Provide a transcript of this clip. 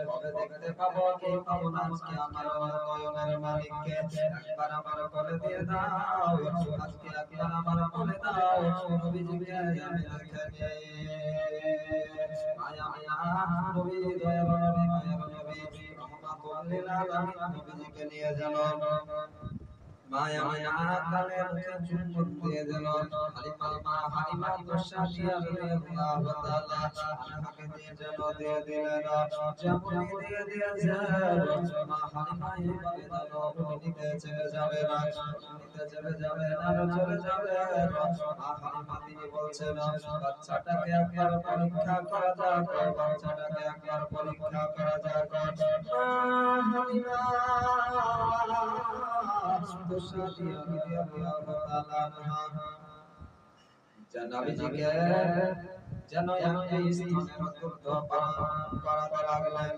কবে দেখতে পাবো কে পাবো না আজকে আমার নয়নের মালিককে একবার আমার করে দিয়ে দাও আজকে একবার আমার করে দাও নবীজিকে আমি দেখে মায়া মায়া নবী দয়ার নবী মায়ার নবী রহমাতুল লিল আলামিন নবীজিকে নিয়ে জানো মায়া মায়া কালে মুখে চুম্বন দিয়ে দিল হালিমা দশা দিয়া রাদিয়াল্লাহু তাআলা আনহাকে দিয়ে যেন দিয়ে দিলেন যেমন দিয়ে দিয়েছেন মা হালিমা এইভাবে যেন নিতে চলে যাবে না নিতে চলে যাবে না চলে যাবে মা হালিমা তিনি বলছেন বাচ্চাটাকে একবার পরীক্ষা করা যাক বাচ্চাটাকে একবার পরীক্ষা করা যাক মা হালিমা নবীজিকে যেন একটা স্তনের দুগ্ধ পান করাতে লাগলেন।